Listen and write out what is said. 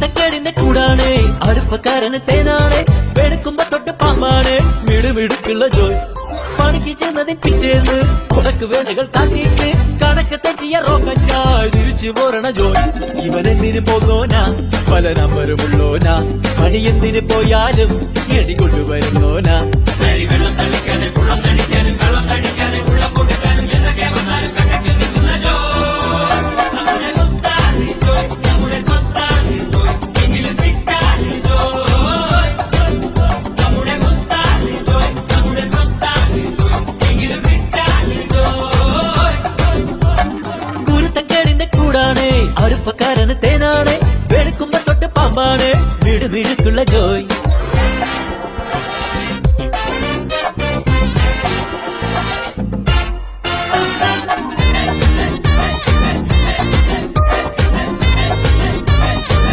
ചിട്ടക്കേടിന്റെ കൂടാണ് അടുപ്പക്കാരന് തേനാണ് വെളുക്കുമ്പോ തൊട്ട് പാമ്പാണ് മിടുമിടുക്കുള്ള ജോയ് പണിക്ക് ചെന്നതിൻ പിറ്റേന്ന് ഉടക്ക് വേലകൾ കാട്ടിയിട്ട് കണക്ക് തെറ്റിയ റോക്കറ്റായി തിരിച്ചു പോരണ ജോയ് ഇവനെന്തിന് പോന്നോനാ പല നമ്പരുമുള്ളോനാ പണി എന്തിന് പോയാലും എടി കൊണ്ടുവരുന്നോനാ വെള്ളം തളിക്കാനും വെള്ളം തടിക്കാനും വെള്ളം തടിക്കാനും വെള്ളം കൊടുക്കാനും എന്തൊക്കെ വന്നാലും